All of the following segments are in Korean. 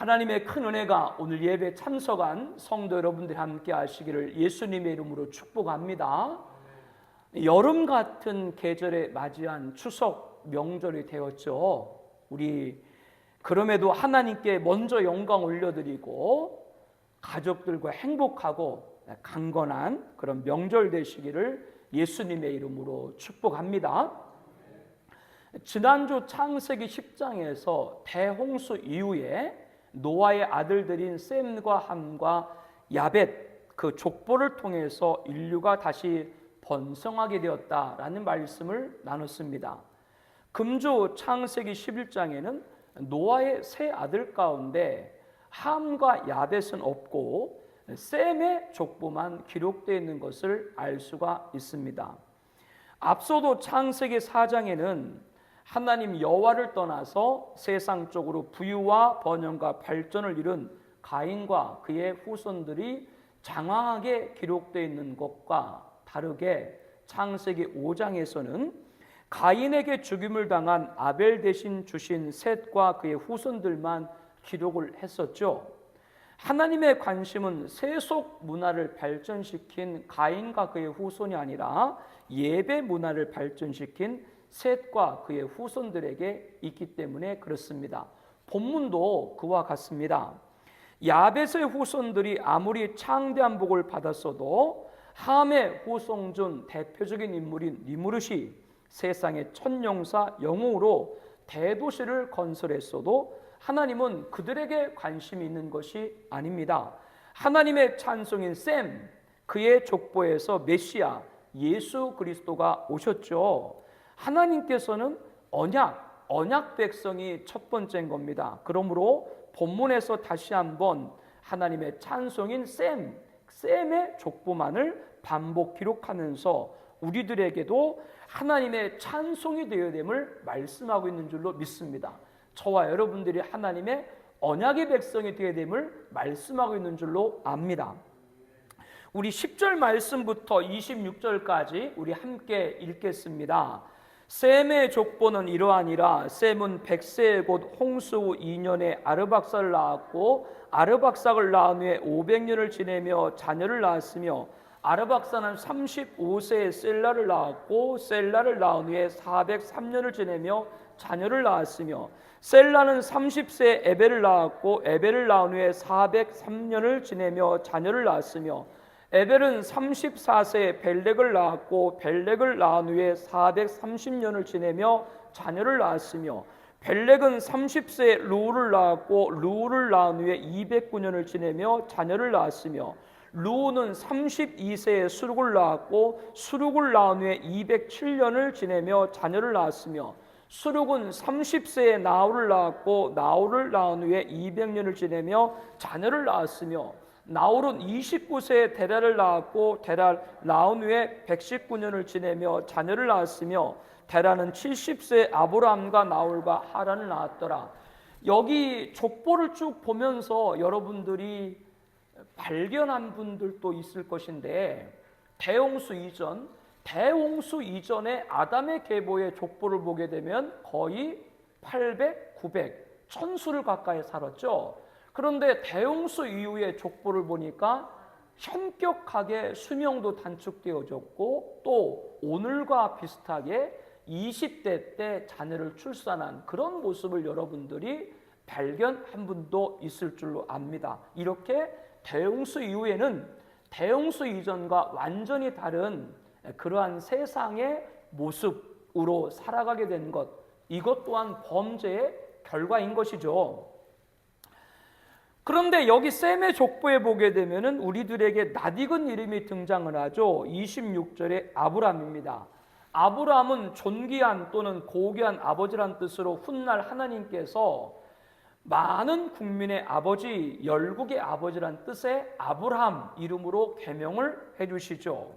하나님의 큰 은혜가 오늘 예배 참석한 성도 여러분들이 함께 하시기를 예수님의 이름으로 축복합니다. 여름 같은 계절에 맞이한 추석 명절이 되었죠. 우리 그럼에도 하나님께 먼저 영광 올려드리고 가족들과 행복하고 강건한 그런 명절 되시기를 예수님의 이름으로 축복합니다. 지난주 창세기 10장에서 대홍수 이후에 노아의 아들들인 셈과 함과 야벳 그 족보를 통해서 인류가 다시 번성하게 되었다라는 말씀을 나눴습니다. 금주 창세기 11장에는 노아의 세 아들 가운데 함과 야벳은 없고 셈의 족보만 기록되어 있는 것을 알 수가 있습니다. 앞서도 창세기 4장에는 하나님 여호와를 떠나서 세상적으로 부유와 번영과 발전을 이룬 가인과 그의 후손들이 장황하게 기록되어 있는 것과 다르게 창세기 5장에서는 가인에게 죽임을 당한 아벨 대신 주신 셋과 그의 후손들만 기록을 했었죠. 하나님의 관심은 세속 문화를 발전시킨 가인과 그의 후손이 아니라 예배 문화를 발전시킨 셋과 그의 후손들에게 있기 때문에 그렇습니다. 본문도 그와 같습니다. 야벳의 후손들이 아무리 창대한 복을 받았어도 함의 후손 중 대표적인 인물인 니무롯이 세상의 천용사 영웅으로 대도시를 건설했어도 하나님은 그들에게 관심이 있는 것이 아닙니다. 하나님의 찬송인 셈, 그의 족보에서 메시아 예수 그리스도가 오셨죠. 하나님께서는 언약 백성이 첫 번째인 겁니다. 그러므로 본문에서 다시 한번 하나님의 찬송인 셈의 족보만을 반복 기록하면서 우리들에게도 하나님의 찬송이 되어야 됨을 말씀하고 있는 줄로 믿습니다. 저와 여러분들이 하나님의 언약의 백성이 되어야 됨을 말씀하고 있는 줄로 압니다. 우리 10절 말씀부터 26절까지 우리 함께 읽겠습니다. 셈의 족보는 이러하니라. 셈은 100세 곧 홍수 후 2년에 아르박삭을 낳았고 아르박삭을 낳은 후에 500년을 지내며 자녀를 낳았으며 아르박삭은 35세에 셀라를 낳았고 셀라를 낳은 후에 403년을 지내며 자녀를 낳았으며 셀라는 30세에 에벨을 낳았고 에벨을 낳은 후에 403년을 지내며 자녀를 낳았으며 에벨은 34세에 벨렉을 낳았고 벨렉을 낳은 후에 430년을 지내며 자녀를 낳았으며 벨렉은 30세에 루우를 낳았고 루우를 낳은 후에 209년을 지내며 자녀를 낳았으며 루우는 32세에 수룩을 낳았고 수룩을 낳은 후에 207년을 지내며 자녀를 낳았으며 수룩은 30세에 나홀을 낳았고 나홀을 낳은 후에 200년을 지내며 자녀를 낳았으며 나홀은 29세에 데라를 낳았고 데라를 낳은 후에 119년을 지내며 자녀를 낳았으며 데라는 70세에 아브라함과 나홀과 하란을 낳았더라. 여기 족보를 쭉 보면서 여러분들이 발견한 분들도 있을 것인데 대홍수 이전에 아담의 계보의 족보를 보게 되면 거의 800, 900, 1000수를 가까이 살았죠. 그런데 대홍수 이후의 족보를 보니까 현격하게 수명도 단축되어졌고 또 오늘과 비슷하게 20대 때 자녀를 출산한 그런 모습을 여러분들이 발견한 분도 있을 줄로 압니다. 이렇게 대홍수 이후에는 대홍수 이전과 완전히 다른 그러한 세상의 모습으로 살아가게 된 것, 이것 또한 범죄의 결과인 것이죠. 그런데 여기 셈의 족보에 보게 되면은 우리들에게 낯익은 이름이 등장을 하죠. 26절에 아브람입니다. 아브람은 존귀한 또는 고귀한 아버지란 뜻으로 훗날 하나님께서 많은 국민의 아버지, 열국의 아버지란 뜻의 아브람 이름으로 계명을 해주시죠.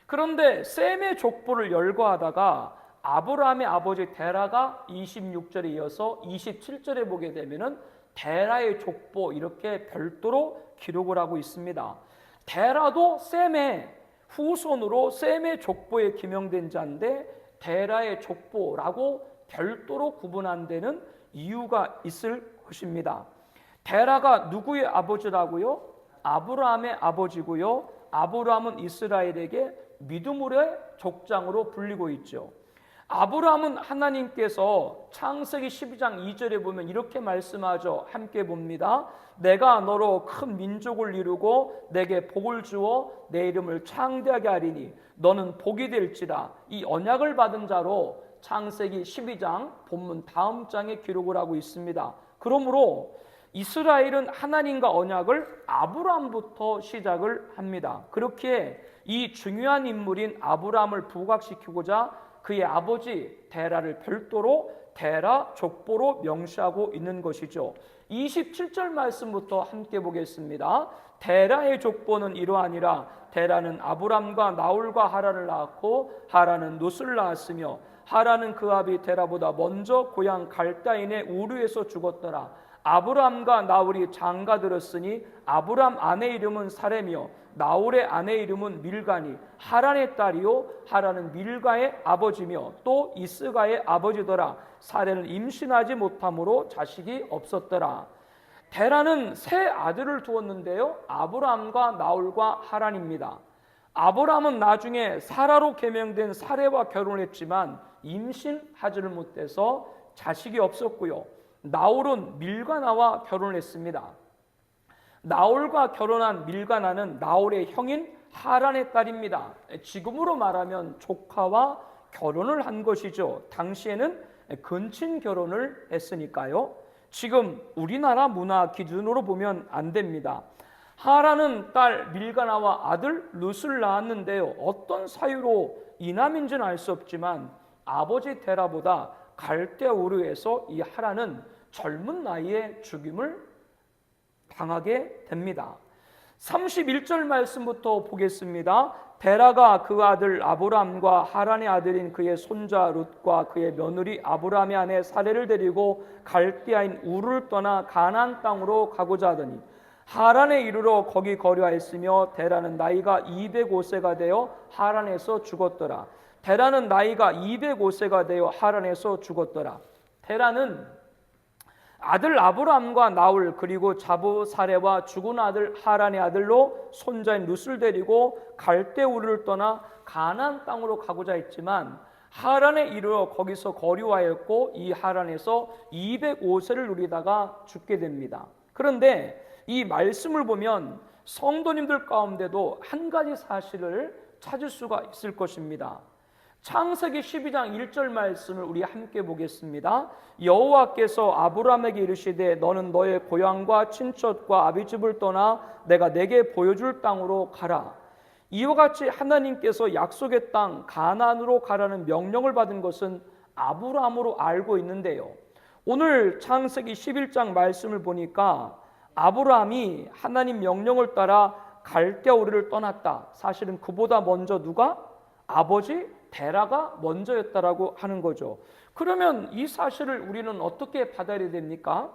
그런데 셈의 족보를 열거하다가 아브람의 아버지 데라가 26절에 이어서 27절에 보게 되면은 데라의 족보 이렇게 별도로 기록을 하고 있습니다. 데라도 셈의 후손으로 셈의 족보에 기명된 자인데 데라의 족보라고 별도로 구분한 데는 이유가 있을 것입니다. 데라가 누구의 아버지라고요? 아브라함의 아버지고요. 아브라함은 이스라엘에게 믿음으로의 족장으로 불리고 있죠. 아브라함은 하나님께서 창세기 12장 2절에 보면 이렇게 말씀하죠. 함께 봅니다. 내가 너로 큰 민족을 이루고 내게 복을 주어 내 이름을 창대하게 하리니 너는 복이 될지라. 이 언약을 받은 자로 창세기 12장 본문 다음 장에 기록을 하고 있습니다. 그러므로 이스라엘은 하나님과 언약을 아브라함부터 시작을 합니다. 그렇게 이 중요한 인물인 아브라함을 부각시키고자 그의 아버지 데라를 별도로 데라 족보로 명시하고 있는 것이죠. 27절 말씀부터 함께 보겠습니다. 데라의 족보는 이러하니라. 데라는 아브람과 나홀과 하란을 낳았고 하란은 롯을 낳았으며 하란은 그 아비 데라보다 먼저 고향 갈다인의 우르에서 죽었더라. 아브람과 나홀이 장가들었으니 아브람 아내 이름은 사레며 나홀의 아내 이름은 밀가니 하란의 딸이요 하란은 밀가의 아버지며 또 이스가의 아버지더라. 사레는 임신하지 못함으로 자식이 없었더라. 데라는 세 아들을 두었는데요, 아브람과 나홀과 하란입니다. 아브람은 나중에 사라로 계명된 사레와 결혼했지만 임신하지를 못해서 자식이 없었고요. 나홀은 밀가나와 결혼했습니다. 나홀과 결혼한 밀가나는 나홀의 형인 하란의 딸입니다. 지금으로 말하면 조카와 결혼을 한 것이죠. 당시에는 근친 결혼을 했으니까요. 지금 우리나라 문화 기준으로 보면 안 됩니다. 하란은 딸 밀가나와 아들 룻을 낳았는데요. 어떤 사유로 이남인지는 알 수 없지만 아버지 데라보다 갈대아 우르에서 이 하란은 젊은 나이에 죽임을 당하게 됩니다. 31절 말씀부터 보겠습니다. 데라가 그 아들 아브람과 하란의 아들인 그의 손자 룻과 그의 며느리 아브람의 아내 사레를 데리고 갈대아인 우르를 떠나 가나안 땅으로 가고자 하더니 하란에 이르러 거기 거류하였으며 데라는 나이가 205세가 되어 하란에서 죽었더라. 데라는 나이가 205세가 되어 하란에서 죽었더라. 데라는 아들 아브람과 나홀 그리고 자부 사레와 죽은 아들 하란의 아들로 손자인 룻을 데리고 갈대 우르를 떠나 가나안 땅으로 가고자 했지만 하란에 이르러 거기서 거류하였고 이 하란에서 205세를 누리다가 죽게 됩니다. 그런데 이 말씀을 보면 성도님들 가운데도 한 가지 사실을 찾을 수가 있을 것입니다. 창세기 12장 1절 말씀을 우리 함께 보겠습니다. 여호와께서 아브람에게 이르시되 너는 너의 고향과 친척과 아비집을 떠나 내가 내게 보여줄 땅으로 가라. 이와 같이 하나님께서 약속의 땅 가나안으로 가라는 명령을 받은 것은 아브람으로 알고 있는데요. 오늘 창세기 11장 말씀을 보니까 아브람이 하나님 명령을 따라 갈대아 우르를 떠났다. 사실은 그보다 먼저 누가? 아버지 데라가 먼저였다라고 하는 거죠. 그러면 이 사실을 우리는 어떻게 받아들여야 됩니까?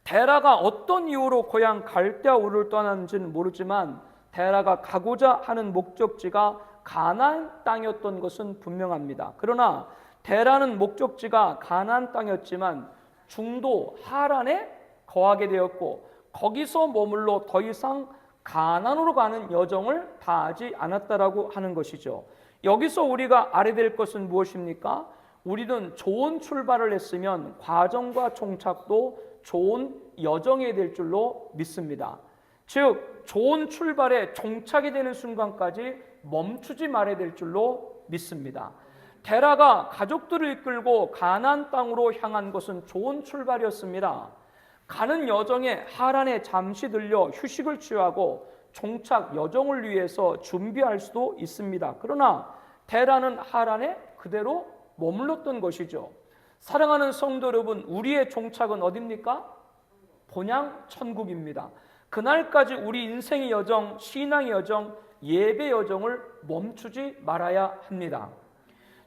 데라가 어떤 이유로 고향 갈대아 우르를 떠났는지는 모르지만 데라가 가고자 하는 목적지가 가나안 땅이었던 것은 분명합니다. 그러나 데라는 목적지가 가나안 땅이었지만 중도 하란에 거하게 되었고 거기서 머물러 더 이상 가나안으로 가는 여정을 다하지 않았다라고 하는 것이죠. 여기서 우리가 알아야 될 것은 무엇입니까? 우리는 좋은 출발을 했으면 과정과 종착도 좋은 여정이 될 줄로 믿습니다. 즉 좋은 출발에 종착이 되는 순간까지 멈추지 말아야 될 줄로 믿습니다. 데라가 가족들을 이끌고 가나안 땅으로 향한 것은 좋은 출발이었습니다. 가는 여정에 하란에 잠시 들려 휴식을 취하고 종착 여정을 위해서 준비할 수도 있습니다. 그러나 데라는 하란에 그대로 머물렀던 것이죠. 사랑하는 성도 여러분, 우리의 종착은 어디입니까? 본향 천국입니다. 그날까지 우리 인생의 여정, 신앙의 여정, 예배 여정을 멈추지 말아야 합니다.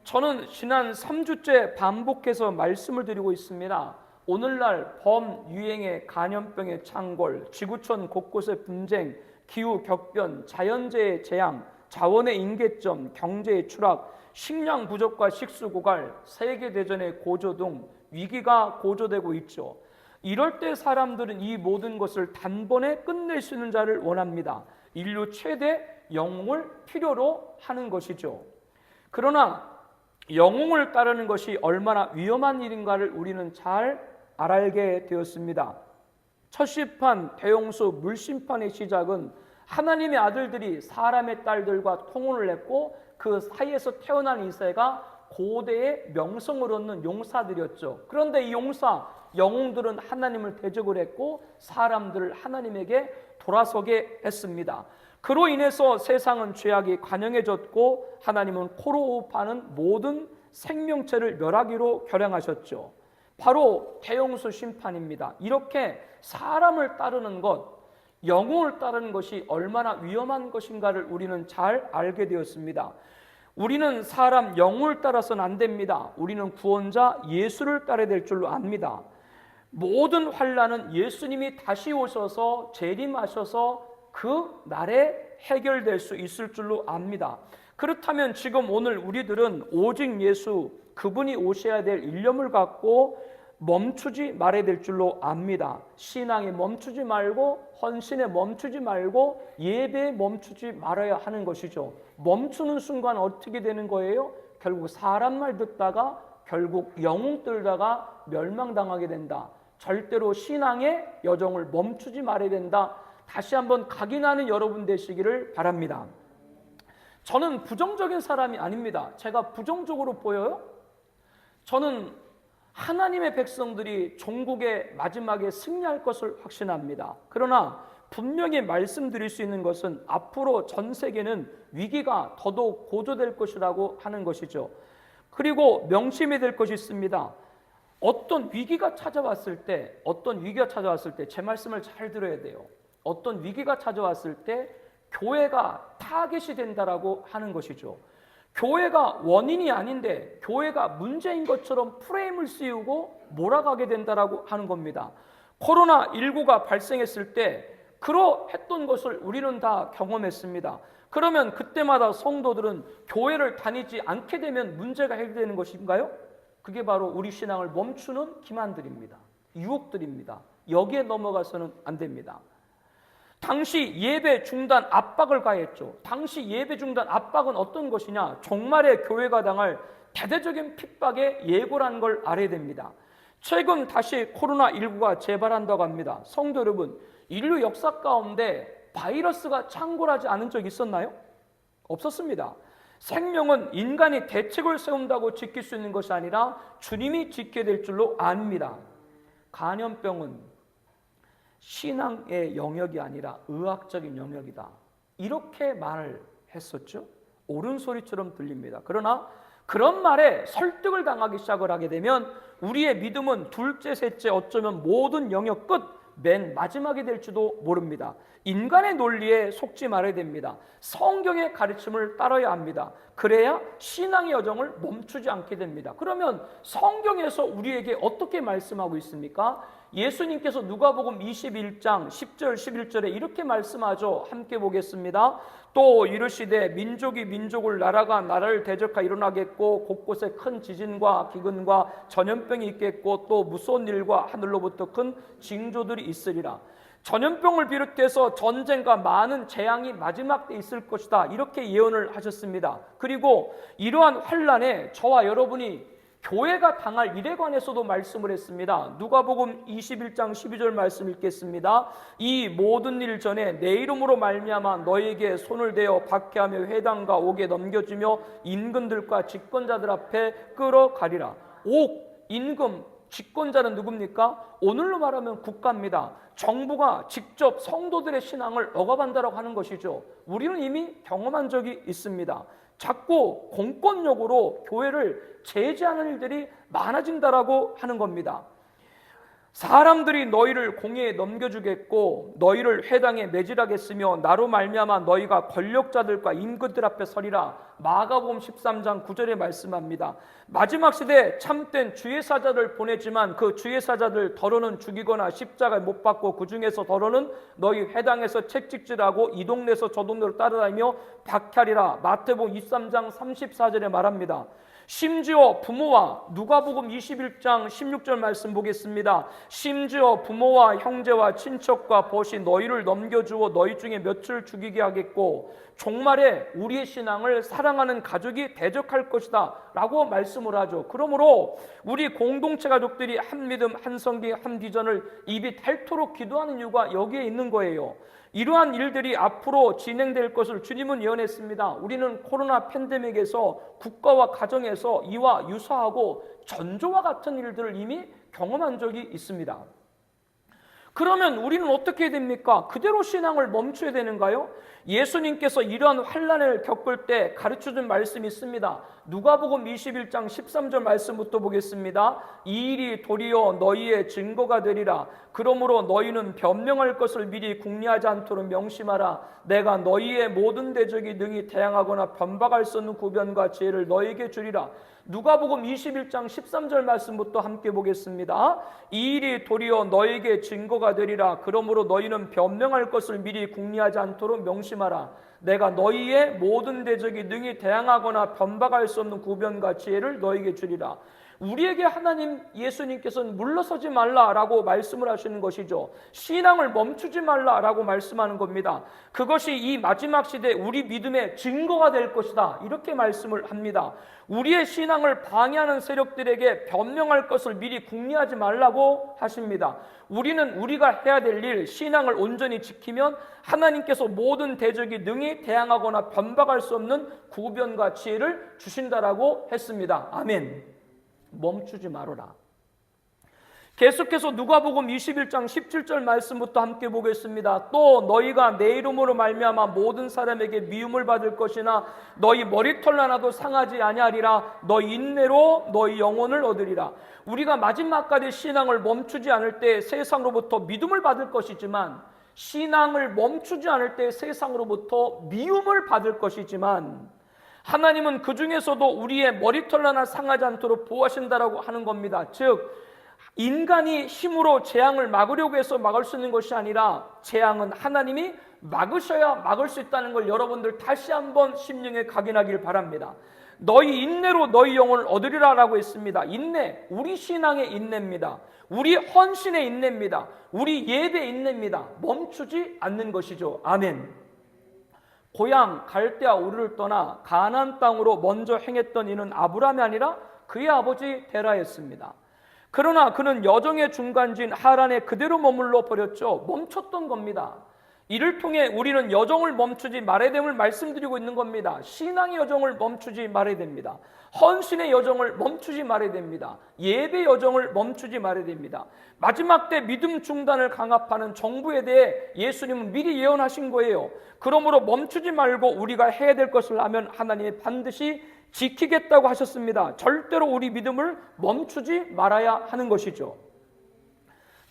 저는 지난 3주째 반복해서 말씀을 드리고 있습니다. 오늘날 범유행의 간염병의 창궐, 지구촌 곳곳의 분쟁, 기후 격변, 자연재해 재앙, 자원의 임계점, 경제의 추락, 식량 부족과 식수 고갈, 세계대전의 고조 등 위기가 고조되고 있죠. 이럴 때 사람들은 이 모든 것을 단번에 끝낼 수 있는 자를 원합니다. 인류 최대 영웅을 필요로 하는 것이죠. 그러나 영웅을 따르는 것이 얼마나 위험한 일인가를 우리는 잘 알게 되었습니다. 첫 시판 대홍수 물심판의 시작은 하나님의 아들들이 사람의 딸들과 통혼을 했고 그 사이에서 태어난 이세가 고대의 명성을 얻는 용사들이었죠. 그런데 이 용사 영웅들은 하나님을 대적을 했고 사람들을 하나님에게 돌아서게 했습니다. 그로 인해서 세상은 죄악이 관영해졌고 하나님은 코로 호흡하는 모든 생명체를 멸하기로 결정하셨죠. 바로 대홍수 심판입니다. 이렇게 사람을 따르는 것, 영웅을 따르는 것이 얼마나 위험한 것인가를 우리는 잘 알게 되었습니다. 우리는 사람 영웅을 따라서는 안 됩니다. 우리는 구원자 예수를 따라야 될 줄로 압니다. 모든 환난은 예수님이 다시 오셔서 재림하셔서 그 날에 해결될 수 있을 줄로 압니다. 그렇다면 지금 오늘 우리들은 오직 예수 그분이 오셔야 될 일념을 갖고 멈추지 말아야 될 줄로 압니다. 신앙에 멈추지 말고 헌신에 멈추지 말고 예배에 멈추지 말아야 하는 것이죠. 멈추는 순간 어떻게 되는 거예요? 결국 사람 말 듣다가 결국 영웅 들다가 멸망당하게 된다. 절대로 신앙의 여정을 멈추지 말아야 된다. 다시 한번 각인하는 여러분 되시기를 바랍니다. 저는 부정적인 사람이 아닙니다. 제가 부정적으로 보여요? 저는 하나님의 백성들이 종국의 마지막에 승리할 것을 확신합니다. 그러나 분명히 말씀드릴 수 있는 것은 앞으로 전 세계는 위기가 더더욱 고조될 것이라고 하는 것이죠. 그리고 명심해야 될 것이 있습니다. 어떤 위기가 찾아왔을 때 제 말씀을 잘 들어야 돼요. 어떤 위기가 찾아왔을 때 교회가 타겟이 된다라고 하는 것이죠. 교회가 원인이 아닌데 교회가 문제인 것처럼 프레임을 씌우고 몰아가게 된다라고 하는 겁니다. 코로나19가 발생했을 때 그러했던 것을 우리는 다 경험했습니다. 그러면 그때마다 성도들은 교회를 다니지 않게 되면 문제가 해결되는 것인가요? 그게 바로 우리 신앙을 멈추는 기만들입니다. 유혹들입니다. 여기에 넘어가서는 안 됩니다. 당시 예배 중단 압박을 가했죠. 당시 예배 중단 압박은 어떤 것이냐? 종말의 교회가 당할 대대적인 핍박의 예고라는 걸 알아야 됩니다. 최근 다시 코로나19가 재발한다고 합니다. 성도 여러분, 인류 역사 가운데 바이러스가 창궐하지 않은 적 있었나요? 없었습니다. 생명은 인간이 대책을 세운다고 지킬 수 있는 것이 아니라 주님이 지켜야 될 줄로 압니다. 간염병은 신앙의 영역이 아니라 의학적인 영역이다. 이렇게 말을 했었죠. 옳은 소리처럼 들립니다. 그러나 그런 말에 설득을 당하기 시작을 하게 되면 우리의 믿음은 둘째, 셋째, 어쩌면 모든 영역 끝, 맨 마지막이 될지도 모릅니다. 인간의 논리에 속지 말아야 됩니다. 성경의 가르침을 따라야 합니다. 그래야 신앙의 여정을 멈추지 않게 됩니다. 그러면 성경에서 우리에게 어떻게 말씀하고 있습니까? 예수님께서 누가복음 21장 10절 11절에 이렇게 말씀하죠. 함께 보겠습니다. 또 이르시되 민족이 민족을 나라가 나라를 대적하 일어나겠고 곳곳에 큰 지진과 기근과 전염병이 있겠고 또 무서운 일과 하늘로부터 큰 징조들이 있으리라. 전염병을 비롯해서 전쟁과 많은 재앙이 마지막 때 있을 것이다. 이렇게 예언을 하셨습니다. 그리고 이러한 환난에 저와 여러분이 교회가 당할 일에 관해서도 말씀을 했습니다. 누가복음 21장 12절 말씀 읽겠습니다. 이 모든 일 전에 내 이름으로 말미암아 너에게 손을 대어 박해하며 회당과 옥에 넘겨주며 임금들과 집권자들 앞에 끌어가리라. 옥, 임금, 집권자는 누굽니까? 오늘로 말하면 국가입니다. 정부가 직접 성도들의 신앙을 억압한다라고 하는 것이죠. 우리는 이미 경험한 적이 있습니다. 자꾸 공권력으로 교회를 제재하는 일들이 많아진다라고 하는 겁니다. 사람들이 너희를 공회에 넘겨주겠고 너희를 회당에 매질하겠으며 나로 말미암아 너희가 권력자들과 임금들 앞에 서리라. 마가복음 13장 9절에 말씀합니다. 마지막 시대에 참된 주의 사자를 보내지만 그 주의 사자들 더러는 죽이거나 십자가에 못 박고 그 중에서 더러는 너희 회당에서 책찍질하고 이 동네에서 저 동네로 따라다니며 박해하리라. 마태복음 23장 34절에 말합니다. 심지어 부모와, 누가복음 21장 16절 말씀 보겠습니다. 심지어 부모와 형제와 친척과 벗이 너희를 넘겨주어 너희 중에 몇을 죽이게 하겠고 종말에 우리의 신앙을 사랑하는 가족이 대적할 것이다 라고 말씀을 하죠. 그러므로 우리 공동체 가족들이 한 믿음, 한 성경, 한 비전을 입이 닳도록 기도하는 이유가 여기에 있는 거예요. 이러한 일들이 앞으로 진행될 것을 주님은 예언했습니다. 우리는 코로나 팬데믹에서 국가와 가정에서 이와 유사하고 전조와 같은 일들을 이미 경험한 적이 있습니다. 그러면 우리는 어떻게 해야 됩니까? 그대로 신앙을 멈춰야 되는가요? 예수님께서 이러한 환난을 겪을 때 가르쳐준 말씀이 있습니다. 누가복음 21장 13절 말씀부터 보겠습니다. 이 일이 도리어 너희의 증거가 되리라. 그러므로 너희는 변명할 것을 미리 궁리하지 않도록 명심하라. 내가 너희의 모든 대적이 능히 대항하거나 변박할 수 없는 구변과 지혜를 너희에게 주리라. 누가복음 21장 13절 말씀부터 함께 보겠습니다. 이 일이 도리어 너에게 증거가 되리라. 그러므로 너희는 변명할 것을 미리 궁리하지 않도록 명심하라. 내가 너희의 모든 대적이 능히 대항하거나 변박할 수 없는 구변과 지혜를 너에게 주리라. 우리에게 하나님 예수님께서는 물러서지 말라라고 말씀을 하시는 것이죠. 신앙을 멈추지 말라라고 말씀하는 겁니다. 그것이 이 마지막 시대 우리 믿음의 증거가 될 것이다 이렇게 말씀을 합니다. 우리의 신앙을 방해하는 세력들에게 변명할 것을 미리 궁리하지 말라고 하십니다. 우리는 우리가 해야 될 일, 신앙을 온전히 지키면 하나님께서 모든 대적이 능히 대항하거나 변박할 수 없는 구변과 지혜를 주신다라고 했습니다. 아멘. 멈추지 말아라. 계속해서 누가복음 21장 17절 말씀부터 함께 보겠습니다. 또 너희가 내 이름으로 말미암아 모든 사람에게 미움을 받을 것이나 너희 머리털 하나도 상하지 아니하리라. 너희 인내로 너희 영혼을 얻으리라. 우리가 마지막까지 신앙을 멈추지 않을 때 세상으로부터 믿음을 받을 것이지만, 신앙을 멈추지 않을 때 세상으로부터 미움을 받을 것이지만, 하나님은 그 중에서도 우리의 머리털 하나 상하지 않도록 보호하신다라고 하는 겁니다. 즉 인간이 힘으로 재앙을 막으려고 해서 막을 수 있는 것이 아니라 재앙은 하나님이 막으셔야 막을 수 있다는 걸 여러분들 다시 한번 심령에 각인하길 바랍니다. 너희 인내로 너희 영혼을 얻으리라 라고 했습니다. 인내, 우리 신앙의 인내입니다. 우리 헌신의 인내입니다. 우리 예배의 인내입니다. 멈추지 않는 것이죠. 아멘. 고향 갈대아 우르를 떠나 가나안 땅으로 먼저 행했던 이는 아브라함이 아니라 그의 아버지 데라였습니다. 그러나 그는 여정의 중간지인 하란에 그대로 머물러 버렸죠. 멈췄던 겁니다. 이를 통해 우리는 여정을 멈추지 말아야 됨을 말씀드리고 있는 겁니다. 신앙의 여정을 멈추지 말아야 됩니다. 헌신의 여정을 멈추지 말아야 됩니다. 예배 여정을 멈추지 말아야 됩니다. 마지막 때 믿음 중단을 강압하는 정부에 대해 예수님은 미리 예언하신 거예요. 그러므로 멈추지 말고 우리가 해야 될 것을 하면 하나님이 반드시 지키겠다고 하셨습니다. 절대로 우리 믿음을 멈추지 말아야 하는 것이죠.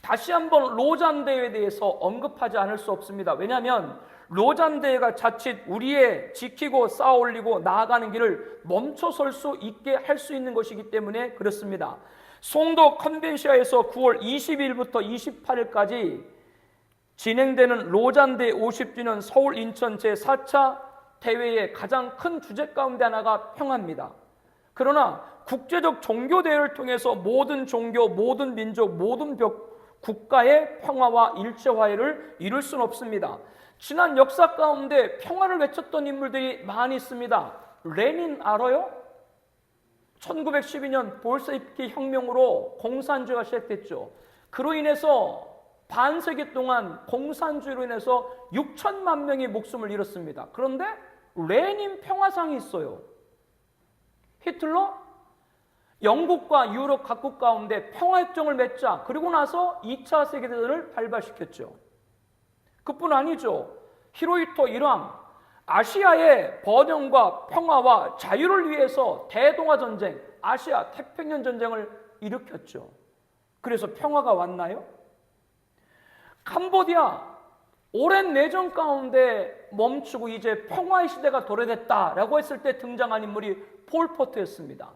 다시 한번 로잔 대회에 대해서 언급하지 않을 수 없습니다. 왜냐하면 로잔 대회가 자칫 우리의 지키고 쌓아올리고 나아가는 길을 멈춰설 수 있게 할 수 있는 것이기 때문에 그렇습니다. 송도 컨벤시아에서 9월 20일부터 28일까지 진행되는 로잔 대회 50주년 서울 인천 제4차 대회의 가장 큰 주제 가운데 하나가 평화입니다. 그러나 국제적 종교 대회를 통해서 모든 종교, 모든 민족, 모든 국가의 평화와 일체화해를 이룰 수는 없습니다. 지난 역사 가운데 평화를 외쳤던 인물들이 많이 있습니다. 레닌 알아요? 1912년 볼셰비키 혁명으로 공산주의가 시작됐죠. 그로 인해서 반세기 동안 공산주의로 인해서 6천만 명이 목숨을 잃었습니다. 그런데 레닌 평화상이 있어요. 히틀러? 영국과 유럽 각국 가운데 평화협정을 맺자. 그리고 나서 2차 세계대전을 발발시켰죠. 그뿐 아니죠. 히로히토 일왕, 아시아의 번영과 평화와 자유를 위해서 대동아 전쟁, 아시아 태평양 전쟁을 일으켰죠. 그래서 평화가 왔나요? 캄보디아, 오랜 내전 가운데 멈추고 이제 평화의 시대가 도래됐다라고 했을 때 등장한 인물이 폴포트였습니다.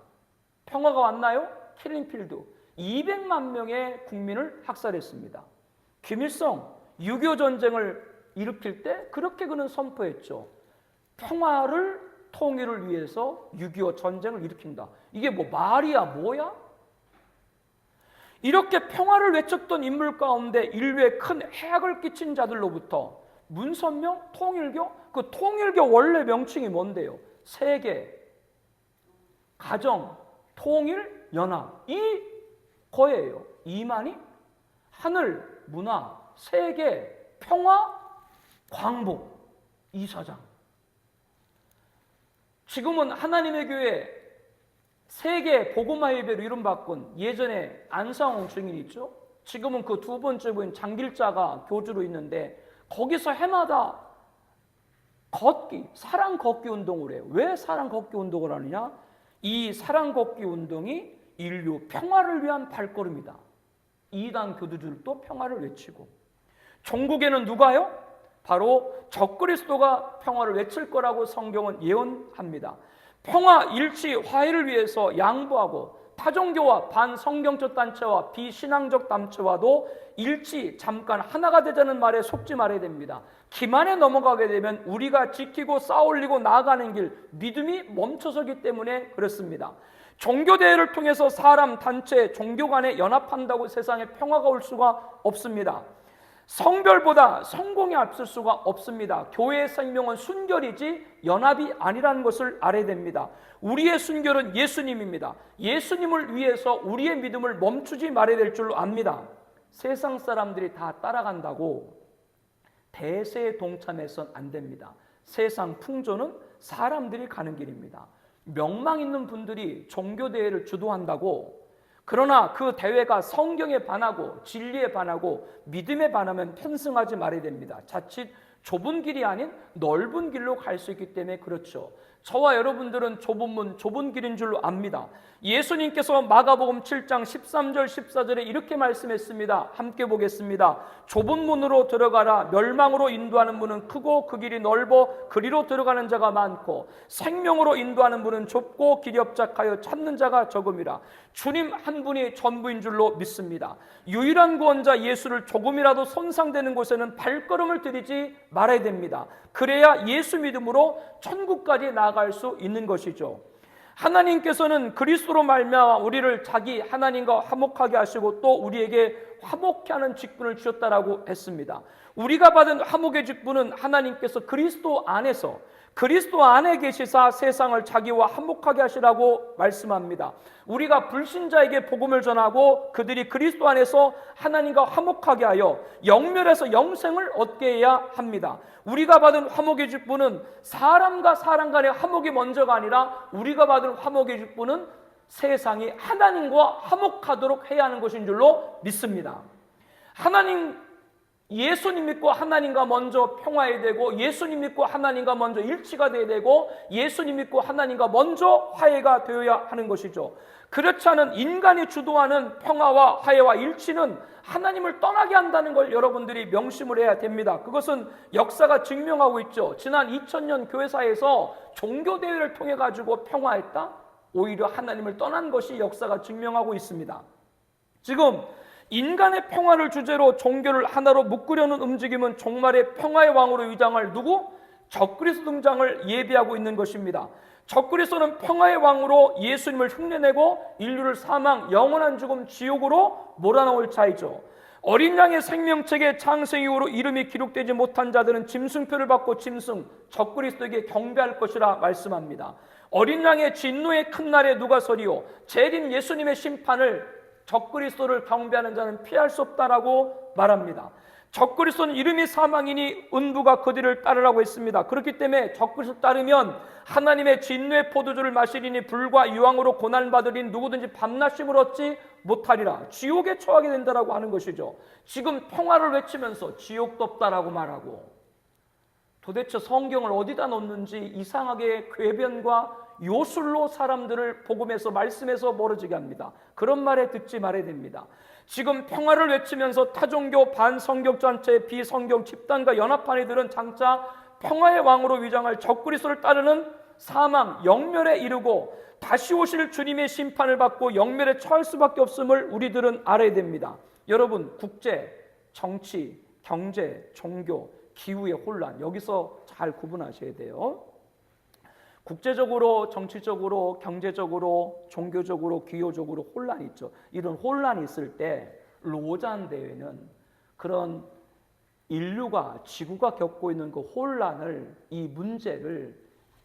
평화가 왔나요? 킬링필드, 200만 명의 국민을 학살했습니다. 김일성, 6.25 전쟁을 일으킬 때 그렇게 그는 선포했죠. 평화를 통일을 위해서 6.25 전쟁을 일으킨다. 이게 뭐 말이야 뭐야? 이렇게 평화를 외쳤던 인물 가운데 인류에 큰 해악을 끼친 자들로부터 문선명, 통일교, 그 통일교 원래 명칭이 뭔데요? 세계, 가정, 통일, 연합, 이 거예요. 이만희, 하늘, 문화, 세계, 평화, 광복, 이사장. 지금은 하나님의 교회 세계 복음화 예배로 이름 바꾼 예전에 안상홍 증인 있죠? 지금은 그 두 번째 부인 장길자가 교주로 있는데 거기서 해마다 걷기, 사랑 걷기 운동을 해요. 왜 사랑 걷기 운동을 하느냐? 이 사랑 걷기 운동이 인류 평화를 위한 발걸음이다. 이단 교주들도 평화를 외치고, 종국에는 누가요? 바로 적그리스도가 평화를 외칠 거라고 성경은 예언합니다. 평화, 일치, 화해를 위해서 양보하고 타종교와 반성경적 단체와 비신앙적 단체와도 일치, 잠깐 하나가 되자는 말에 속지 말아야 됩니다. 기만에 넘어가게 되면 우리가 지키고 쌓아올리고 나아가는 길, 믿음이 멈춰서기 때문에 그렇습니다. 종교대회를 통해서 사람, 단체, 종교 간에 연합한다고 세상에 평화가 올 수가 없습니다. 성별보다 성공이 앞설 수가 없습니다. 교회의 생명은 순결이지 연합이 아니라는 것을 알아야 됩니다. 우리의 순결은 예수님입니다. 예수님을 위해서 우리의 믿음을 멈추지 말아야 될 줄로 압니다. 세상 사람들이 다 따라간다고 대세에 동참해서는 안 됩니다. 세상 풍조는 사람들이 가는 길입니다. 명망 있는 분들이 종교대회를 주도한다고, 그러나 그 대회가 성경에 반하고 진리에 반하고 믿음에 반하면 편승하지 말아야 됩니다. 자칫 좁은 길이 아닌 넓은 길로 갈 수 있기 때문에 그렇죠. 저와 여러분들은 좁은 문, 좁은 길인 줄로 압니다. 예수님께서 마가복음 7장 13절 14절에 이렇게 말씀했습니다. 함께 보겠습니다. 좁은 문으로 들어가라. 멸망으로 인도하는 문은 크고 그 길이 넓어 그리로 들어가는 자가 많고 생명으로 인도하는 문은 좁고 길이 협착하여 찾는 자가 적음이라. 주님 한 분이 전부인 줄로 믿습니다. 유일한 구원자 예수를 조금이라도 손상되는 곳에는 발걸음을 들이지 말아야 됩니다. 그래야 예수 믿음으로 천국까지 나아갈 수 있는 것이죠. 하나님께서는 그리스도로 말미암아 우리를 자기 하나님과 화목하게 하시고 또 우리에게 화목케 하는 직분을 주셨다라고 했습니다. 우리가 받은 화목의 직분은 하나님께서 그리스도 안에 계시사 세상을 자기와 화목하게 하시라고 말씀합니다. 우리가 불신자에게 복음을 전하고 그들이 그리스도 안에서 하나님과 화목하게 하여 영멸에서 영생을 얻게 해야 합니다. 우리가 받은 화목의 직분은 사람과 사람 간의 화목이 먼저가 아니라 우리가 받은 화목의 직분은 세상이 하나님과 화목하도록 해야 하는 것인 줄로 믿습니다. 예수님 믿고 하나님과 먼저 평화해야 되고, 예수님 믿고 하나님과 먼저 일치가 되어야 되고, 예수님 믿고 하나님과 먼저 화해가 되어야 하는 것이죠. 그렇지 않은 인간이 주도하는 평화와 화해와 일치는 하나님을 떠나게 한다는 걸 여러분들이 명심을 해야 됩니다. 그것은 역사가 증명하고 있죠. 지난 2000년 교회사에서 종교대회를 통해 가지고 평화했다? 오히려 하나님을 떠난 것이 역사가 증명하고 있습니다. 지금 인간의 평화를 주제로 종교를 하나로 묶으려는 움직임은 종말의 평화의 왕으로 위장할 누구? 적그리스도 등장을 예비하고 있는 것입니다. 적그리스도는 평화의 왕으로 예수님을 흉내내고 인류를 사망, 영원한 죽음, 지옥으로 몰아넣을 자이죠. 어린 양의 생명책에 창세 이후로 이름이 기록되지 못한 자들은 짐승표를 받고 짐승, 적그리스도에게 경배할 것이라 말씀합니다. 어린 양의 진노의 큰 날에 누가 서리요? 재림 예수님의 심판을 적그리스도를 경배하는 자는 피할 수 없다라고 말합니다. 적그리스도는 이름이 사망이니 음부가 그들을 따르라고 했습니다. 그렇기 때문에 적그리스도 따르면 하나님의 진노의 포도주를 마시리니 불과 유황으로 고난받으리 누구든지 밤낮심을 얻지 못하리라. 지옥에 처하게 된다라고 하는 것이죠. 지금 평화를 외치면서 지옥도 없다라고 말하고, 도대체 성경을 어디다 놓는지 이상하게 궤변과 요술로 사람들을 복음에서 말씀에서 멀어지게 합니다. 그런 말에 듣지 말아야 됩니다. 지금 평화를 외치면서 타종교 반성경단체 비성경 집단과 연합한 이들은 장차 평화의 왕으로 위장할 적그리스도를 따르는 사망, 영멸에 이르고 다시 오실 주님의 심판을 받고 영멸에 처할 수밖에 없음을 우리들은 알아야 됩니다. 여러분, 국제, 정치, 경제, 종교, 기후의 혼란, 여기서 잘 구분하셔야 돼요. 국제적으로, 정치적으로, 경제적으로, 종교적으로, 기호적으로 혼란이 있죠. 이런 혼란이 있을 때 로잔 대회는 그런 인류가, 지구가 겪고 있는 그 혼란을, 이 문제를,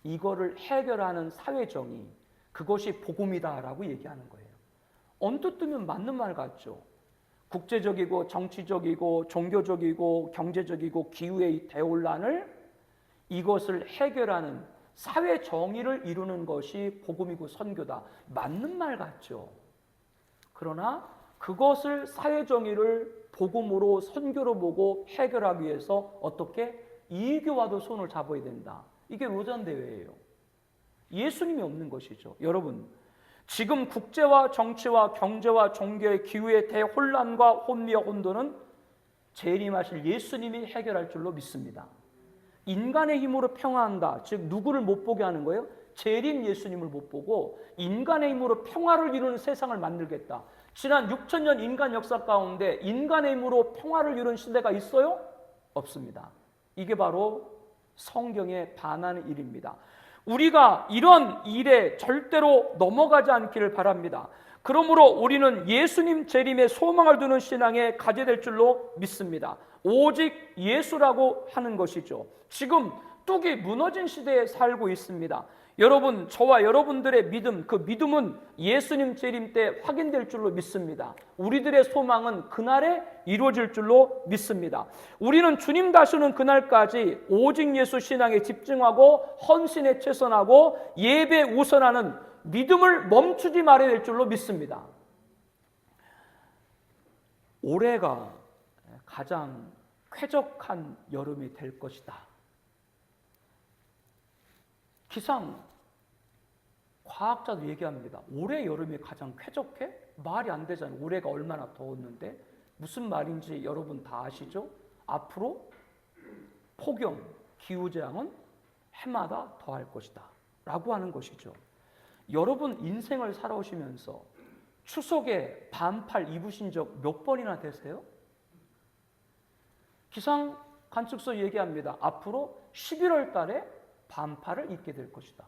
이거를 해결하는 사회정의, 그것이 복음이다라고 얘기하는 거예요. 언뜻 뜨면 맞는 말 같죠. 국제적이고 정치적이고 종교적이고 경제적이고 기후의 대혼란을, 이것을 해결하는 사회 정의를 이루는 것이 복음이고 선교다. 맞는 말 같죠. 그러나 그것을, 사회 정의를 복음으로, 선교로 보고 해결하기 위해서 어떻게? 이교와도 손을 잡아야 된다. 이게 로잔 대회예요. 예수님이 없는 것이죠. 여러분, 지금 국제와 정치와 경제와 종교의 기후의 대혼란과 혼미와 혼돈은 재림하실 예수님이 해결할 줄로 믿습니다. 인간의 힘으로 평화한다. 즉 누구를 못 보게 하는 거예요? 재림 예수님을 못 보고 인간의 힘으로 평화를 이루는 세상을 만들겠다. 지난 6,000년 인간 역사 가운데 인간의 힘으로 평화를 이루는 시대가 있어요? 없습니다. 이게 바로 성경에 반하는 일입니다. 우리가 이런 일에 절대로 넘어가지 않기를 바랍니다. 그러므로 우리는 예수님 재림에 소망을 두는 신앙에 가져야 될 줄로 믿습니다. 오직 예수라고 하는 것이죠. 지금 뚝이 무너진 시대에 살고 있습니다. 여러분, 저와 여러분들의 믿음, 그 믿음은 예수님 재림 때 확인될 줄로 믿습니다. 우리들의 소망은 그날에 이루어질 줄로 믿습니다. 우리는 주님 다시는 그날까지 오직 예수 신앙에 집중하고 헌신에 최선하고 예배에 우선하는 믿음을 멈추지 말아야 될 줄로 믿습니다. 올해가 가장 쾌적한 여름이 될 것이다. 기상 과학자도 얘기합니다. 올해 여름이 가장 쾌적해? 말이 안 되잖아요. 올해가 얼마나 더웠는데. 무슨 말인지 여러분 다 아시죠? 앞으로 폭염, 기후재앙은 해마다 더할 것이다 라고 하는 것이죠. 여러분 인생을 살아오시면서 추석에 반팔 입으신 적 몇 번이나 되세요? 기상 관측소 얘기합니다. 앞으로 11월 달에 반팔을 입게 될 것이다.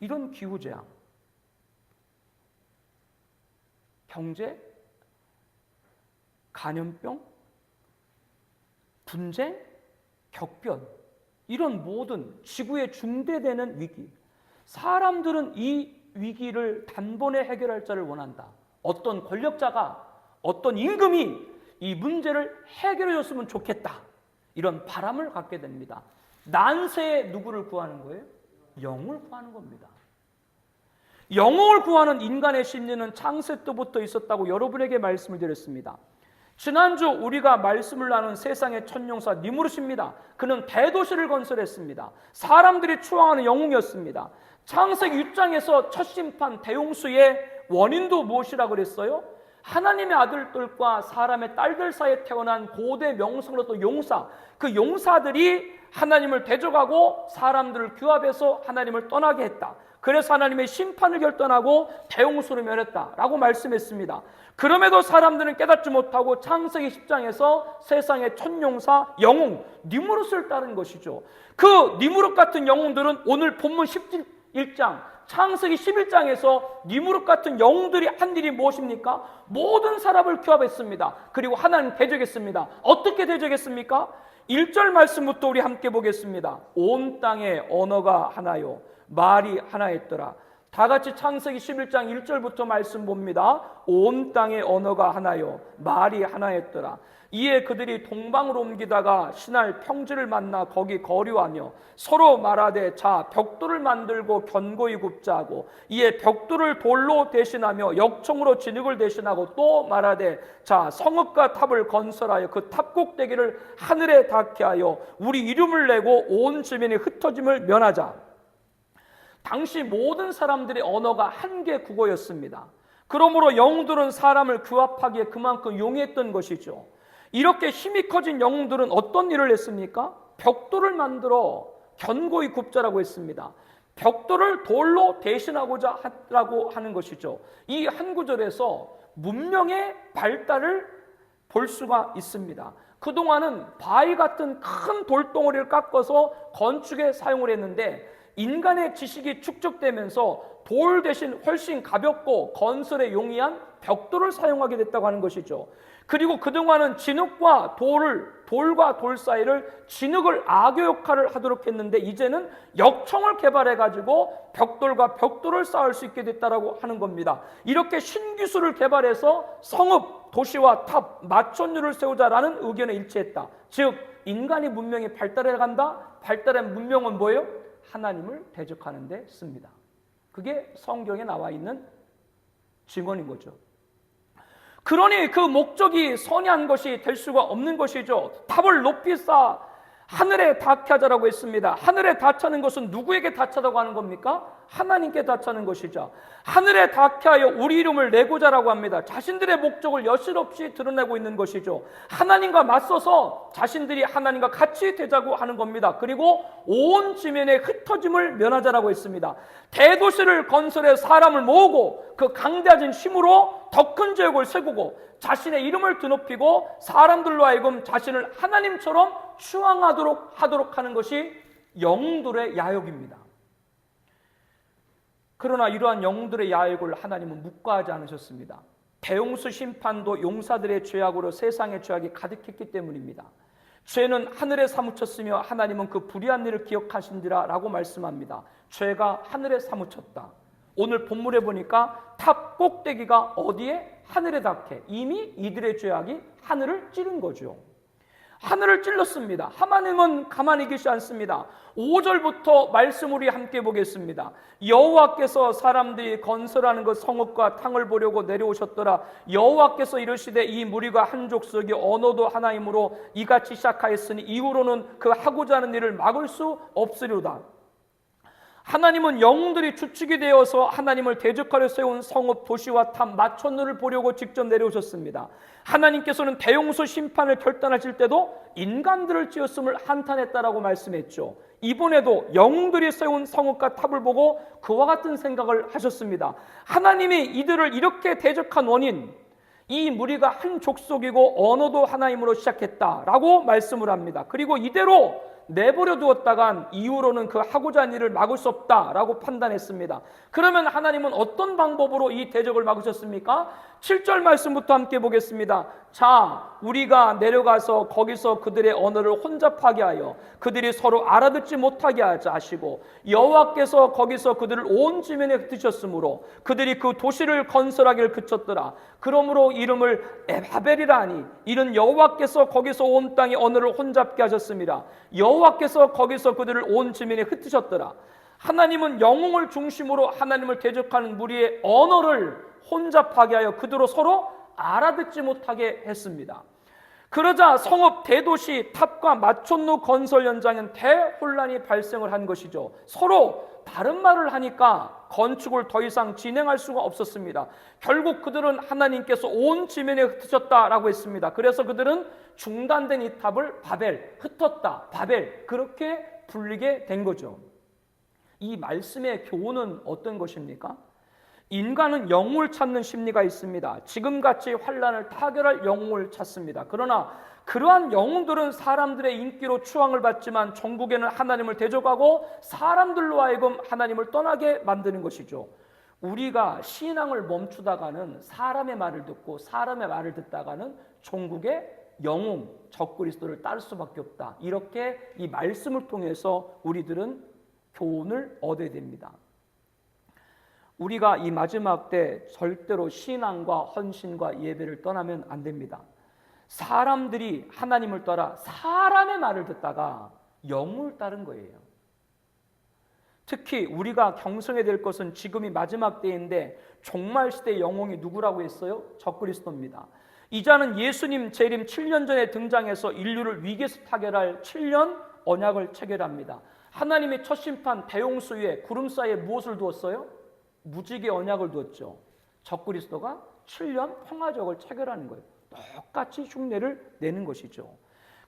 이런 기후재앙, 경제, 감염병, 분쟁, 격변, 이런 모든 지구에 중대되는 위기, 사람들은 이 위기를 단번에 해결할 자를 원한다. 어떤 권력자가, 어떤 임금이 이 문제를 해결해 줬으면 좋겠다. 이런 바람을 갖게 됩니다. 난세에 누구를 구하는 거예요? 영을 구하는 겁니다. 영을 구하는 인간의 심리는 창세 때부터 있었다고 여러분에게 말씀을 드렸습니다. 지난주 우리가 말씀을 나눈 세상의 천용사 니무롯입니다. 그는 대도시를 건설했습니다. 사람들이 추앙하는 영웅이었습니다. 창세기 6장에서 첫 심판 대홍수의 원인도 무엇이라고 그랬어요? 하나님의 아들들과 사람의 딸들 사이에 태어난 고대 명성으로 또 용사, 그 용사들이 하나님을 대적하고 사람들을 규합해서 하나님을 떠나게 했다. 그래서 하나님의 심판을 결단하고 대홍수를 멸했다라고 말씀했습니다. 그럼에도 사람들은 깨닫지 못하고 창세기 10장에서 세상의 천용사 영웅 니무롯을 따른 것이죠. 그 니무롯 같은 영웅들은 오늘 본문 11장 창세기 11장에서 니무롯 같은 영웅들이 한 일이 무엇입니까? 모든 사람을 규합했습니다. 그리고 하나님 대적했습니다. 어떻게 대적했습니까? 1절 말씀부터 우리 함께 보겠습니다. 온 땅에 언어가 하나요 말이 하나였더라. 다 같이 창세기 11장 1절부터 말씀 봅니다. 온 땅의 언어가 하나요 말이 하나였더라. 이에 그들이 동방으로 옮기다가 신할 평지를 만나 거기 거류하며 서로 말하되 자 벽돌을 만들고 견고히 굽자 하고 이에 벽돌을 돌로 대신하며 역청으로 진흙을 대신하고 또 말하되 자 성읍과 탑을 건설하여 그 탑 꼭대기를 하늘에 닿게 하여 우리 이름을 내고 온 주민이 흩어짐을 면하자. 당시 모든 사람들의 언어가 한 개 국어였습니다. 그러므로 영웅들은 사람을 규합하기에 그만큼 용이했던 것이죠. 이렇게 힘이 커진 영웅들은 어떤 일을 했습니까? 벽돌을 만들어 견고히 굽자라고 했습니다. 벽돌을 돌로 대신하고자 하라고 하는 것이죠. 이 한 구절에서 문명의 발달을 볼 수가 있습니다. 그동안은 바위 같은 큰 돌덩어리를 깎아서 건축에 사용을 했는데 인간의 지식이 축적되면서 돌 대신 훨씬 가볍고 건설에 용이한 벽돌을 사용하게 됐다고 하는 것이죠. 그리고 그동안은 진흙과 돌과 돌 사이를 진흙을 악의 역할을 하도록 했는데 이제는 역청을 개발해 가지고 벽돌과 벽돌을 쌓을 수 있게 됐다라고 하는 겁니다. 이렇게 신기술을 개발해서 성읍, 도시와 탑, 마천루를 세우자라는 의견에 일치했다. 즉 인간이 문명이 발달해 간다. 발달한 문명은 뭐예요? 하나님을 대적하는 데 씁니다. 그게 성경에 나와 있는 증언인 거죠. 그러니 그 목적이 선한 것이 될 수가 없는 것이죠. 탑을 높이 쌓아 하늘에 닿게 하자라고 했습니다. 하늘에 닿자는 것은 누구에게 닿자라고 하는 겁니까? 하나님께 닿자는 것이죠. 하늘에 닿게 하여 우리 이름을 내고자라고 합니다. 자신들의 목적을 여실없이 드러내고 있는 것이죠. 하나님과 맞서서 자신들이 하나님과 같이 되자고 하는 겁니다. 그리고 온 지면의 흩어짐을 면하자라고 했습니다. 대도시를 건설해 사람을 모으고 그 강대하진 힘으로 더 큰 제국을 세우고 자신의 이름을 드높이고 사람들로 하여금 자신을 하나님처럼 추앙하도록 하는 것이 영웅들의 야욕입니다. 그러나 이러한 영웅들의 야욕을 하나님은 묵과하지 않으셨습니다. 대홍수 심판도 용사들의 죄악으로 세상의 죄악이 가득했기 때문입니다. 죄는 하늘에 사무쳤으며 하나님은 그 불의한 일을 기억하신지라 라고 말씀합니다. 죄가 하늘에 사무쳤다. 오늘 본문에 보니까 탑 꼭대기가 어디에? 하늘에 닿게. 이미 이들의 죄악이 하늘을 찌른 거죠. 하늘을 찔렀습니다. 하나님은 가만히 계시지 않습니다. 5절부터 말씀 우리 함께 보겠습니다. 여호와께서 사람들이 건설하는 그 성읍과 탕을 보려고 내려오셨더라. 여호와께서 이르시되 이 무리가 한 족속이 언어도 하나이므로 이같이 시작하였으니 이후로는 그 하고자 하는 일을 막을 수 없으리로다. 하나님은 영웅들이 주축이 되어서 하나님을 대적하려 세운 성읍, 도시와 탑, 마천루를 보려고 직접 내려오셨습니다. 하나님께서는 대홍수 심판을 결단하실 때도 인간들을 지었음을 한탄했다라고 말씀했죠. 이번에도 영웅들이 세운 성읍과 탑을 보고 그와 같은 생각을 하셨습니다. 하나님이 이들을 이렇게 대적한 원인, 이 무리가 한 족속이고 언어도 하나님으로 시작했다라고 말씀을 합니다. 그리고 이대로 내버려 두었다간 이후로는 그 하고자 하는 일을 막을 수 없다라고 판단했습니다. 그러면 하나님은 어떤 방법으로 이 대적을 막으셨습니까? 7절 말씀부터 함께 보겠습니다. 자, 우리가 내려가서 거기서 그들의 언어를 혼잡하게 하여 그들이 서로 알아듣지 못하게 하자 하시고 여호와께서 거기서 그들을 온 지면에 흩으셨으므로 그들이 그 도시를 건설하기를 그쳤더라. 그러므로 이름을 바벨이라 하니 이는 여호와께서 거기서 온 땅의 언어를 혼잡게 하셨습니다. 여호와께서 거기서 그들을 온 지면에 흩으셨더라. 하나님은 영웅을 중심으로 하나님을 대적하는 무리의 언어를 혼잡하게 하여 그대로 서로 알아듣지 못하게 했습니다. 그러자 성읍, 대도시, 탑과 마천루 건설 현장엔 대혼란이 발생을 한 것이죠. 서로 다른 말을 하니까 건축을 더 이상 진행할 수가 없었습니다. 결국 그들은 하나님께서 온 지면에 흩으셨다라고 했습니다. 그래서 그들은 중단된 이 탑을 바벨, 흩었다, 바벨 그렇게 불리게 된 거죠. 이 말씀의 교훈은 어떤 것입니까? 인간은 영웅을 찾는 심리가 있습니다. 지금같이 환난을 타결할 영웅을 찾습니다. 그러나 그러한 영웅들은 사람들의 인기로 추앙을 받지만 전국에는 하나님을 대적하고 사람들로 하여금 하나님을 떠나게 만드는 것이죠. 우리가 신앙을 멈추다가는 사람의 말을 듣고 사람의 말을 듣다가는 전국의 영웅, 적그리스도를 따를 수밖에 없다. 이렇게 이 말씀을 통해서 우리들은 교훈을 얻어야 됩니다. 우리가 이 마지막 때 절대로 신앙과 헌신과 예배를 떠나면 안 됩니다. 사람들이 하나님을 따라 사람의 말을 듣다가 영웅을 따른 거예요. 특히 우리가 경성해야 될 것은 지금이 마지막 때인데 종말 시대의 영웅이 누구라고 했어요? 적그리스도입니다. 이자는 예수님 재림 7년 전에 등장해서 인류를 위기에서 타결할 7년 언약을 체결합니다. 하나님의 첫 심판 대홍수 위에 구름 사이에 무엇을 두었어요? 무지개 언약을 두었죠. 적그리스도가 7년 평화적을 체결하는 거예요. 똑같이 흉내를 내는 것이죠.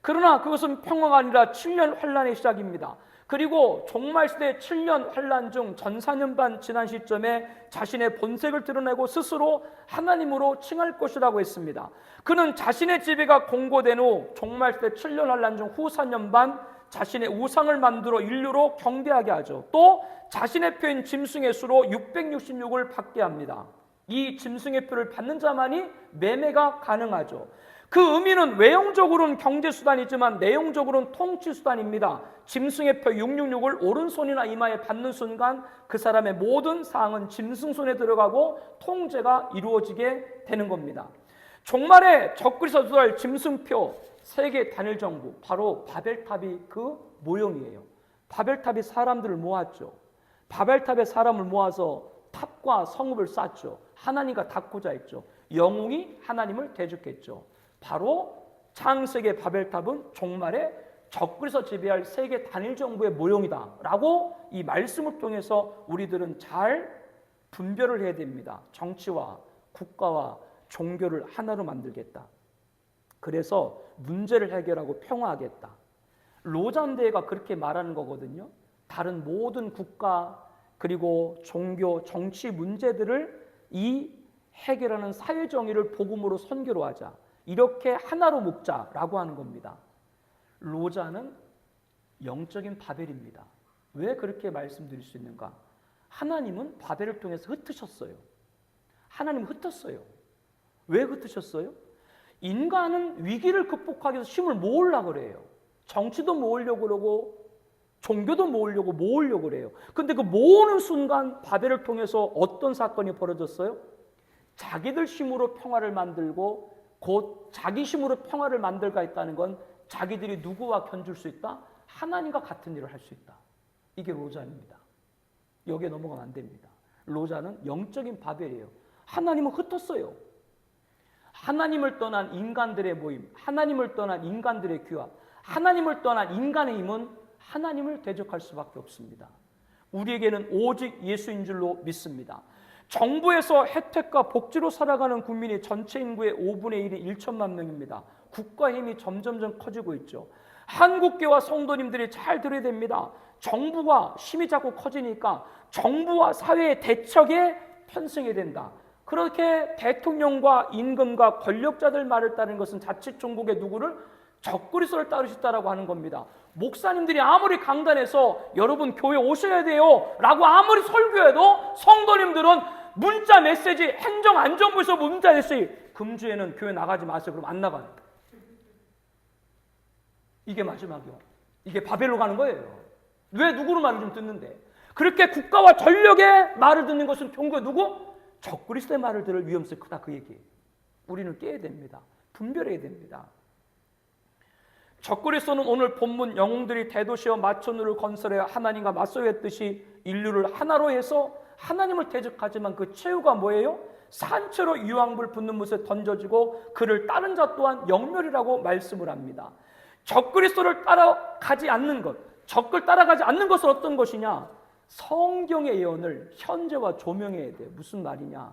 그러나 그것은 평화가 아니라 7년 환란의 시작입니다. 그리고 종말시대 7년 환란 중 전사년 반 지난 시점에 자신의 본색을 드러내고 스스로 하나님으로 칭할 것이라고 했습니다. 그는 자신의 지배가 공고된 후 종말시대 7년 환란 중 후 4년 반 자신의 우상을 만들어 인류로 경배하게 하죠. 또 자신의 표인 짐승의 수로 666을 받게 합니다. 이 짐승의 표를 받는 자만이 매매가 가능하죠. 그 의미는 외형적으로는 경제수단이지만 내용적으로는 통치수단입니다. 짐승의 표 666을 오른손이나 이마에 받는 순간 그 사람의 모든 사항은 짐승 손에 들어가고 통제가 이루어지게 되는 겁니다. 종말에 적그리스도가 주도할 짐승표 세계 단일 정부, 바로 바벨탑이 그 모형이에요. 바벨탑이 사람들을 모았죠. 바벨탑에 사람을 모아서 탑과 성읍을 쌓죠. 하나님과 닿고자 했죠. 영웅이 하나님을 대적했죠. 바로 창세기 바벨탑은 종말에 적그리스도 지배할 세계 단일 정부의 모형이다라고 이 말씀을 통해서 우리들은 잘 분별을 해야 됩니다. 정치와 국가와 종교를 하나로 만들겠다. 그래서 문제를 해결하고 평화하겠다. 로잔대회가 그렇게 말하는 거거든요. 다른 모든 국가 그리고 종교, 정치 문제들을 이 해결하는 사회 정의를 복음으로 선교로 하자. 이렇게 하나로 묶자라고 하는 겁니다. 로자는 영적인 바벨입니다. 왜 그렇게 말씀드릴 수 있는가? 하나님은 바벨을 통해서 흩으셨어요. 하나님은 흩었어요. 왜 흩으셨어요? 인간은 위기를 극복하기 위해서 힘을 모으려고 그래요. 정치도 모으려고 그러고 종교도 모으려고 그래요. 근데 그 모으는 순간 바벨을 통해서 어떤 사건이 벌어졌어요? 자기들 힘으로 평화를 만들고 곧 자기 힘으로 평화를 만들까 했다는 건 자기들이 누구와 견줄 수 있다? 하나님과 같은 일을 할 수 있다. 이게 로자입니다. 여기에 넘어가면 안 됩니다. 로자는 영적인 바벨이에요. 하나님은 흩었어요. 하나님을 떠난 인간들의 모임, 하나님을 떠난 인간들의 규합, 하나님을 떠난 인간의 힘은 하나님을 대적할 수밖에 없습니다. 우리에게는 오직 예수인 줄로 믿습니다. 정부에서 혜택과 복지로 살아가는 국민이 전체 인구의 5분의 1이 1천만 명입니다. 국가 힘이 점점점 커지고 있죠. 한국교와 성도님들이 잘 들어야 됩니다. 정부가 힘이 자꾸 커지니까 정부와 사회의 대척에 편승해야 된다. 그렇게 대통령과 임금과 권력자들 말을 따르는 것은 자칫 종국의 누구를 적그리스도를 따르셨다라고 하는 겁니다. 목사님들이 아무리 강단해서 여러분 교회 오셔야 돼요 라고 아무리 설교해도 성도님들은 문자 메시지 행정안전부에서 문자 메시지 금주에는 교회 나가지 마세요. 그럼 안 나가요. 이게 마지막이요. 이게 바벨로 가는 거예요. 왜 누구를 말을 좀 듣는데 그렇게 국가와 전력의 말을 듣는 것은 종교의 누구? 적그리스도의 말을 들을 위험성이 크다 그 얘기예요. 우리는 깨야 됩니다. 분별해야 됩니다. 적그리스도는 오늘 본문 영웅들이 대도시와 마천루를 건설해 하나님과 맞서야 했듯이 인류를 하나로 해서 하나님을 대적하지만 그 최후가 뭐예요? 산채로 유황불 붙는 못에 던져지고 그를 따른 자 또한 영멸이라고 말씀을 합니다. 적그리스도를 따라가지 않는 것, 적을 따라가지 않는 것은 어떤 것이냐? 성경의 예언을 현재와 조명해야 돼요. 무슨 말이냐?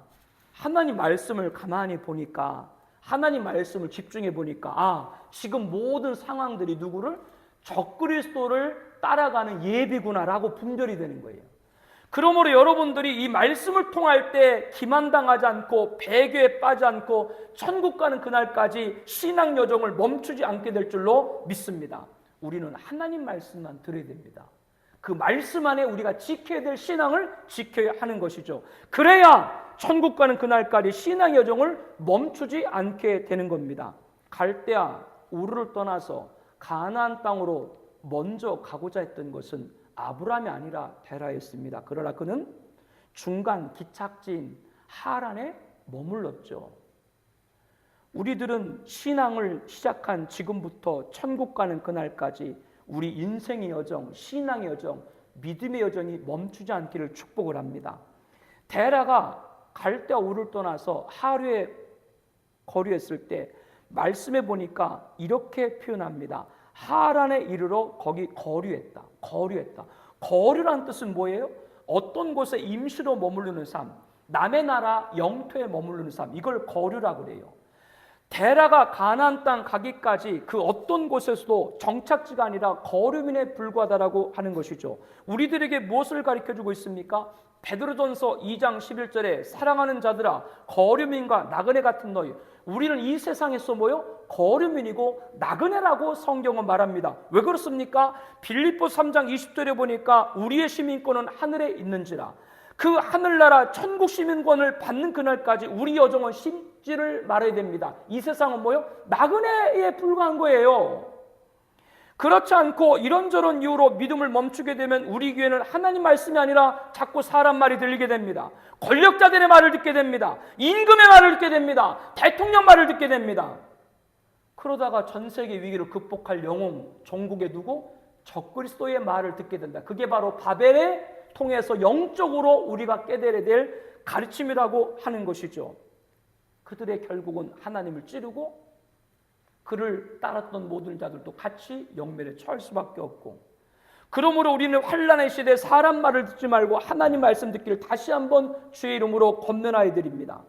하나님 말씀을 가만히 보니까 하나님 말씀을 집중해 보니까 지금 모든 상황들이 누구를? 적그리스도를 따라가는 예비구나라고 분별이 되는 거예요. 그러므로 여러분들이 이 말씀을 통할 때 기만당하지 않고 배교에 빠지지 않고 천국 가는 그날까지 신앙 여정을 멈추지 않게 될 줄로 믿습니다. 우리는 하나님 말씀만 들어야 됩니다. 그 말씀 안에 우리가 지켜야 될 신앙을 지켜야 하는 것이죠. 그래야 천국 가는 그날까지 신앙 여정을 멈추지 않게 되는 겁니다. 갈대아 우르를 떠나서 가나안 땅으로 먼저 가고자 했던 것은 아브라함이 아니라 데라였습니다. 그러나 그는 중간 기착지인 하란에 머물렀죠. 우리들은 신앙을 시작한 지금부터 천국 가는 그날까지 우리 인생의 여정, 신앙의 여정, 믿음의 여정이 멈추지 않기를 축복을 합니다. 데라가 갈대아 우르를 떠나서 하루에 거류했을 때 말씀해 보니까 이렇게 표현합니다. 하란에 이르러 거기 거류했다. 거류란 뜻은 뭐예요? 어떤 곳에 임시로 머무르는 삶, 남의 나라 영토에 머무르는 삶, 이걸 거류라고 그래요. 데라가 가나안 땅 가기까지 그 어떤 곳에서도 정착지가 아니라 거류민에 불과하다라고 하는 것이죠. 우리들에게 무엇을 가르쳐주고 있습니까? 베드로전서 2장 11절에 사랑하는 자들아 거류민과 나그네 같은 너희, 우리는 이 세상에서 거류민이고 나그네라고 성경은 말합니다. 왜 그렇습니까? 빌립보 3장 20절에 보니까 우리의 시민권은 하늘에 있는지라, 그 하늘나라 천국 시민권을 받는 그날까지 우리 여정은 쉽지를 말아야 됩니다. 이 세상은 나그네에 불과한 거예요. 그렇지 않고 이런저런 이유로 믿음을 멈추게 되면 우리 귀에는 하나님 말씀이 아니라 자꾸 사람 말이 들리게 됩니다. 권력자들의 말을 듣게 됩니다. 임금의 말을 듣게 됩니다. 대통령 말을 듣게 됩니다. 그러다가 전 세계 위기를 극복할 영웅, 종국에 두고 적그리스도의 말을 듣게 된다. 그게 바로 바벨에 통해서 영적으로 우리가 깨달아야 될 가르침이라고 하는 것이죠. 그들의 결국은 하나님을 찌르고 그를 따랐던 모든 자들도 같이 영멸에 처할 수밖에 없고, 그러므로 우리는 환난의 시대에 사람 말을 듣지 말고 하나님 말씀 듣기를 다시 한번 주의 이름으로 권면하여 드립니다.